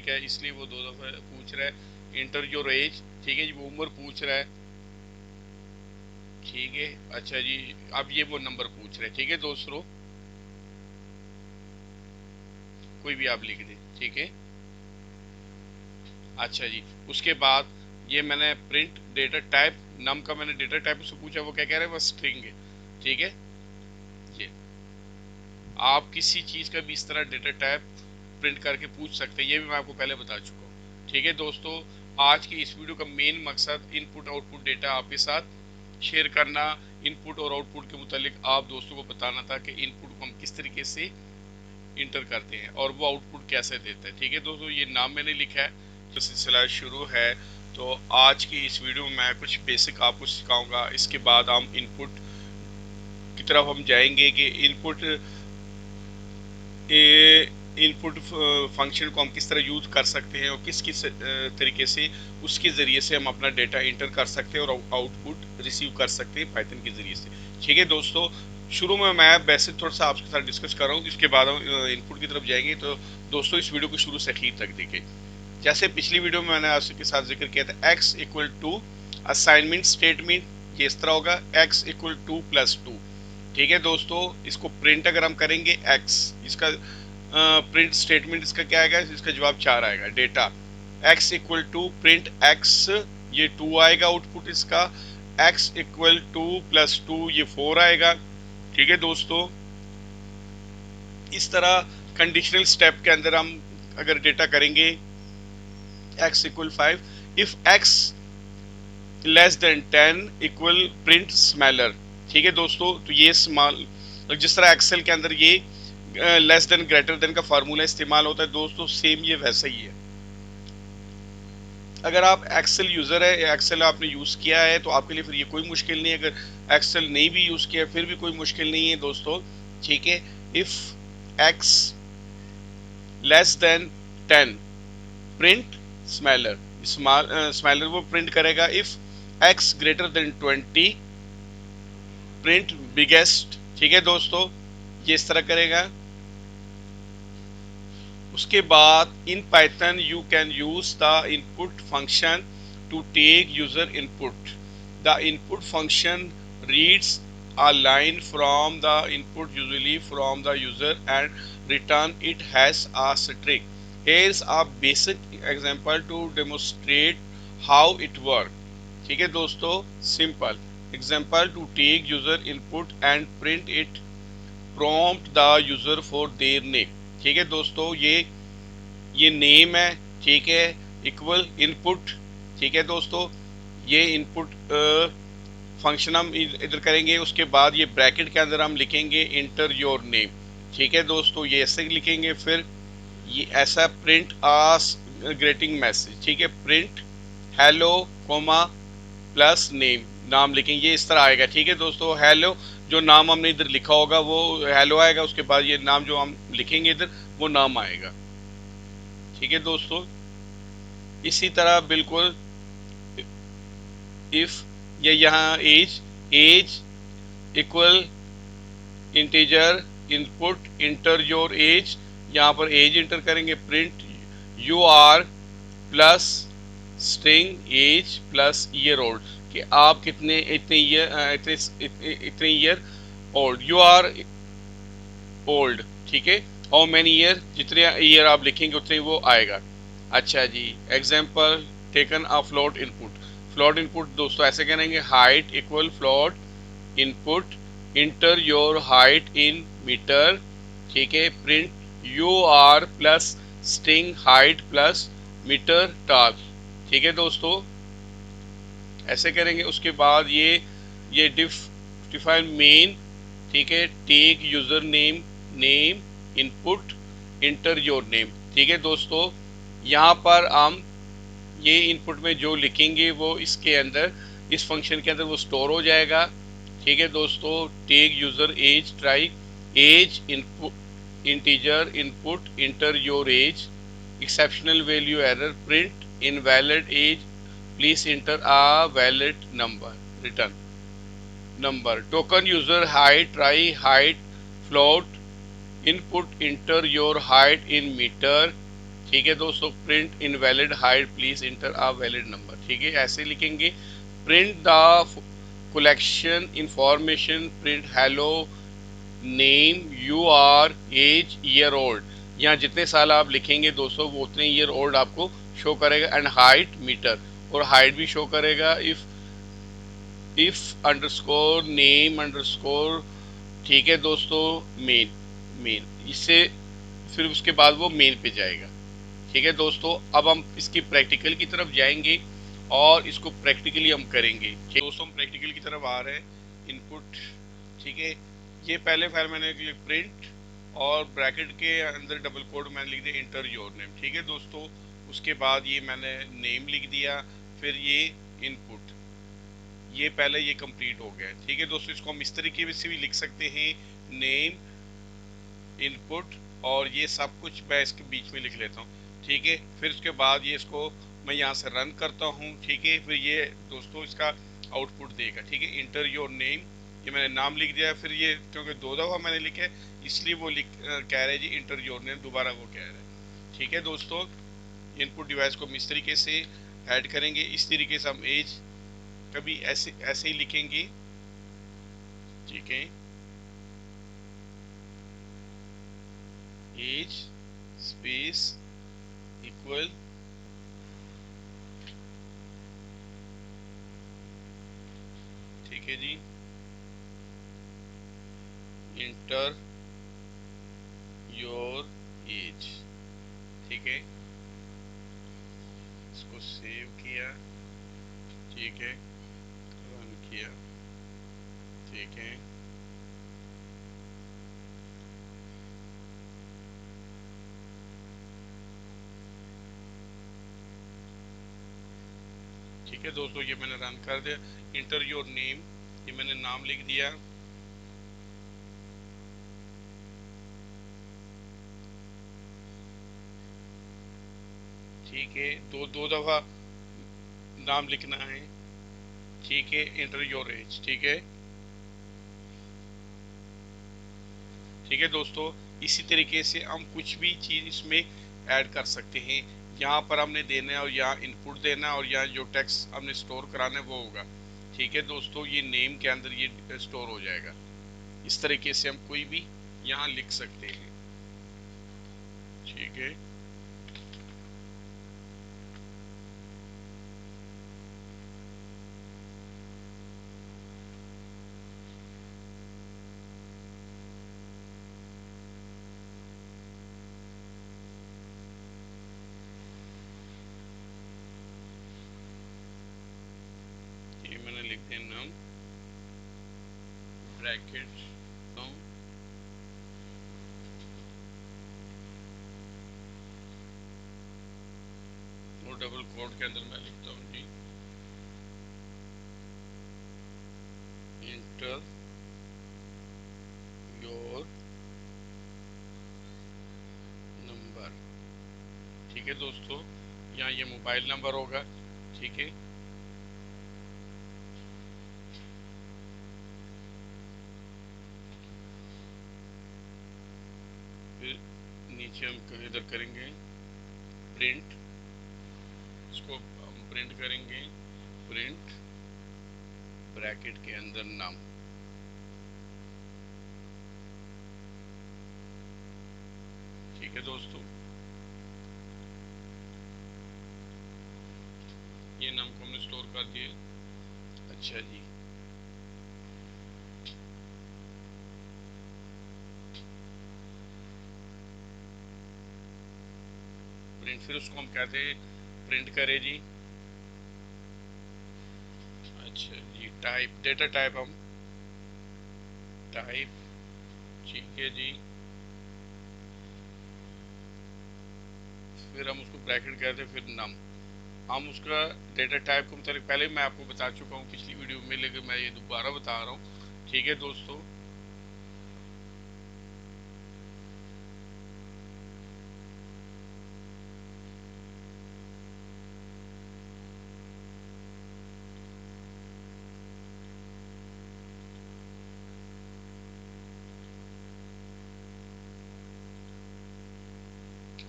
ठीक है, इसलिए वो 2 दफा पूछ रहा है। इंटर योर एज, ठीक है जी, वो उम्र पूछ रहा है, ठीक है। अच्छा जी, अब ये वो नंबर पूछ रहे हैं, ठीक है दोस्तों, कोई भी आप लिख दें, ठीक है। अच्छा जी, उसके बाद ये मैंने प्रिंट डेटा टाइप, नम का मैंने डेटा टाइप से पूछा, वो क्या कह रहे हैं, वो स्ट्रिंग है, ठीक है। ये आप किसी चीज का भी इस तरह डेटा टाइप प्रिंट करके पूछ सकते हैं, ये भी मैं आपको पहले बता चुका हूँ, ठीक है दोस्तों। आज की इस वीडियो का मेन मकसद इनपुट आउटपुट डेटा आपके साथ शेयर करना, इनपुट और आउटपुट के मुतालिक आप दोस्तों को बताना था कि इनपुट को हम किस तरीके से इंटर करते हैं और वो आउटपुट कैसे देता है, ठीक है दोस्तों। ये नाम मैंने लिखा है, तो सिलसिला शुरू है। तो आज की इस वीडियो में मैं कुछ बेसिक आपको सिखाऊंगा, इसके बाद हम इनपुट की तरफ हम जाएंगे कि इनपुट फंक्शन को हम किस तरह यूज कर सकते हैं और किस किस तरीके से उसके ज़रिए से हम अपना डेटा इंटर कर सकते हैं और आउटपुट रिसीव कर सकते हैं पाइथन के ज़रिए से, ठीक है दोस्तों। शुरू में मैं बेसिक थोड़ा सा आपके साथ डिस्कस कर रहा हूँ, इसके बाद हम इनपुट की तरफ जाएंगे। तो दोस्तों इस वीडियो को शुरू से आखिर तक देखें। जैसे पिछली वीडियो में मैंने आपके साथ जिक्र किया था, x equal to assignment statement ये इस तरह होगा, x equal to plus two, ठीक है दोस्तों। इसको प्रिंट अगर हम करेंगे x, इसका प्रिंट स्टेटमेंट इसका क्या आएगा, इसका जवाब 4 आएगा। Data x equal to print x, ये 2 आएगा आउटपुट इसका। x equal to plus two, ये 4 आएगा, ठीक है दोस्तों। इस तरह कंडीशनल स्टेप के अंदर हम अगर डेटा करेंगे x equal 5, if x less than 10 equal print smaller, ठीक है दोस्तों। तो ये स्मॉल, जिस तरह एक्सेल के अंदर ये लेस देन ग्रेटर देन का फार्मूला इस्तेमाल होता है दोस्तों, सेम ये वैसा ही है। अगर आप एक्सेल यूजर है या एक्सेल आपने यूज किया है तो आपके लिए फिर ये कोई मुश्किल नहीं है, अगर एक्सेल नहीं भी यूज किया फिर भी कोई मुश्किल नहीं है दोस्तों, ठीक है। If x less than 10 print smaller, smaller वो प्रिंट करेगा। If x greater than 20 print biggest, ठीक है दोस्तों, ये इस तरह करेगा। उसके बाद in Python you can use the input function to take user input. The input function reads a line from the input, usually from the user, and return it has a string. Here is a basic example to demonstrate how it works, ठीक है दोस्तों। Simple example to take user input and print it, prompt the user for their name, ठीक है दोस्तों। ये name है, ठीक है, इक्वल इनपुट, ठीक है दोस्तों। ये इनपुट फंक्शन हम इधर करेंगे, उसके बाद ये ब्रैकेट के अंदर हम लिखेंगे इंटर योर नेम, ठीक है दोस्तों, ये ऐसे लिखेंगे। फिर ये ऐसा प्रिंट आस ग्रेटिंग मैसेज, ठीक है, print hello coma plus name, नाम लिखेंगे, ये इस तरह आएगा, ठीक है दोस्तों। हेलो, जो नाम हमने इधर लिखा होगा वो हेलो आएगा, उसके बाद ये नाम जो हम लिखेंगे इधर वो नाम आएगा, ठीक है दोस्तों। इसी तरह बिल्कुल इफ ये यहाँ age equal integer input enter your age, यहाँ पर एज इंटर करेंगे। Print you are plus string age plus year old, कि आप कितने इतने ईयर इतने year old, you are old, ठीक है। हाउ मैनी ईयर, जितने ईयर आप लिखेंगे उतने वो आएगा। अच्छा जी, example taken a float input. Float input दोस्तों ऐसे करेंगे, height equal float input enter your height in metre, ठीक है। Print you are plus string height plus metre tall, ठीक है दोस्तों, ऐसे करेंगे। उसके बाद ये डिफाइन मेन, ठीक है, take user name name input enter your name, ठीक है दोस्तों। यहाँ पर हम ये इनपुट में जो लिखेंगे वो इसके अंदर, इस फंक्शन के अंदर वो स्टोर हो जाएगा, ठीक है दोस्तों। Take user age, try age input integer input enter your age, exceptional value error, print invalid age, please enter a valid number, return number, token user height, try height float input, enter your height in meter, ठीक है दोस्तों, print invalid height please enter a valid number, ठीक है ऐसे लिखेंगे। Print the collection information, print hello name you are age year old, यहाँ जितने साल आप लिखेंगे दोस्तों वो उतने ईयर ओल्ड आपको शो करेगा। एंड हाइट मीटर, और हाइट भी शो करेगा। इफ अंडरस्कोर नेम अंडरस्कोर, ठीक है दोस्तों, मेन मेन इससे फिर उसके बाद वो मेन पे जाएगा। ठीक है दोस्तों, अब हम इसकी प्रैक्टिकल की तरफ जाएंगे और इसको प्रैक्टिकली हम करेंगे। दोस्तों हम प्रैक्टिकल की तरफ आ रहे हैं। इनपुट, ठीक है, ये पहले फाइल मैंने प्रिंट और ब्रैकेट के अंदर डबल कोड मैंने लिख दिया इंटर योर नेम, ठीक है दोस्तों। उसके बाद ये मैंने नेम लिख दिया, फिर ये इनपुट, ये पहले ये कंप्लीट हो गया। ठीक है दोस्तों, इसको हम इस तरीके से भी लिख सकते हैं, नेम इनपुट और ये सब कुछ मैं इसके बीच में लिख लेता हूँ। ठीक है, फिर उसके बाद ये इसको मैं यहाँ से रन करता हूँ। ठीक है, फिर ये दोस्तों इसका आउटपुट देगा। ठीक है, इंटर योर नेम, ये मैंने नाम लिख दिया। फिर ये क्योंकि दो दफ़ा मैंने लिखा है इसलिए वो कह रहे हैं जी इंटर योर नेम, दोबारा वो कह रहे हैं। ठीक है दोस्तों, इनपुट डिवाइस को हम इस तरीके से ऐड करेंगे। इस तरीके से हम एज कभी ऐसे ऐसे ही लिखेंगे। ठीक है, एज स्पेस इक्वल, ठीक है जी, इंटर योर एज। ठीक है, इसको सेव किया, ठीक है, रन किया, ठीक है। ठीक है दोस्तों, ये मैंने रन कर दिया। इंटर योर नेम, ये मैंने नाम लिख दिया। ठीक है, दो दो दफा नाम लिखना है। ठीक है, इंटर योर एज, ठीक है। ठीक है दोस्तों, इसी तरीके से हम कुछ भी चीज़ इसमें ऐड कर सकते हैं। यहाँ पर हमने देना है और यहाँ इनपुट देना है और यहाँ जो टेक्स्ट हमने स्टोर कराना है वो होगा। ठीक है दोस्तों, ये नेम के अंदर ये स्टोर हो जाएगा। इस तरीके से हम कोई भी यहाँ लिख सकते हैं। ठीक है, ये मैंने लिख दिया नाम, ब्रैकेट और डबल कोट के अंदर मैं लिखता हूँ जी, इंटर योर नंबर। ठीक है दोस्तों, यहाँ ये मोबाइल नंबर होगा। ठीक है, फिर नीचे हम इधर करेंगे प्रिंट, इसको हम प्रिंट करेंगे, प्रिंट ब्रैकेट के अंदर नाम। ठीक है दोस्तों, ये नाम को हमने स्टोर कर दिए। अच्छा जी, प्रिंट, फिर उसको हम कहते हैं प्रिंट करें जी। अच्छा जी, टाइप, डेटा टाइप हम टाइप, ठीक है जी। फिर हम उसको ब्रैकेट कहते हैं, फिर नम, हम उसका डेटा टाइप को मतलब पहले मैं आपको बता चुका हूँ पिछली वीडियो में, लेकिन मैं ये दोबारा बता रहा हूँ। ठीक है दोस्तों,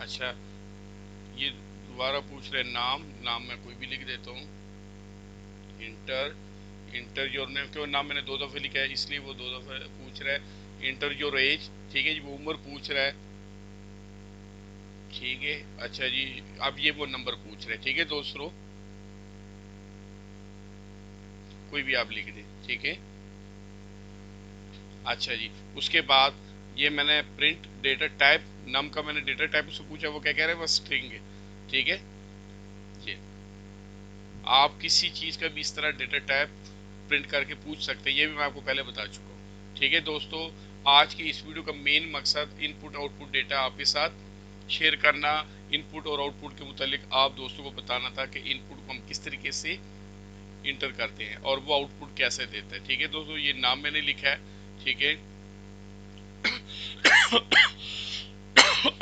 अच्छा दोबारा पूछ रहे नाम, नाम मैं कोई भी लिख देता हूँ, इंटर, इंटर योर नेम, क्यों नाम मैंने 2 दफ़े लिखा है इसलिए वो 2 दफ़े पूछ रहा है। इंटर योर एज, ठीक है जी, वो उम्र पूछ रहा है, ठीक है। अच्छा जी, अब ये वो नंबर पूछ रहे हैं, ठीक है दोस्तों, कोई भी आप लिख दें, ठीक है। अच्छा जी, उसके बाद ये मैंने प्रिंट डेटा टाइप, नम का मैंने डेटा टाइप से पूछा, वो क्या कह रहे हैं, बस स्ट्रिंग है, ठीक है जी। आप किसी चीज़ का भी इस तरह डेटा टाइप प्रिंट करके पूछ सकते हैं, ये भी मैं आपको पहले बता चुका हूँ, ठीक है दोस्तों। आज की इस वीडियो का मेन मकसद इनपुट आउटपुट डेटा आपके साथ शेयर करना, इनपुट और आउटपुट के मुतालिक आप दोस्तों को बताना था कि इनपुट को हम किस तरीके से इंटर करते हैं और वो आउटपुट कैसे देता है, ठीक है दोस्तों। ये नाम मैंने लिखा है, ठीक है।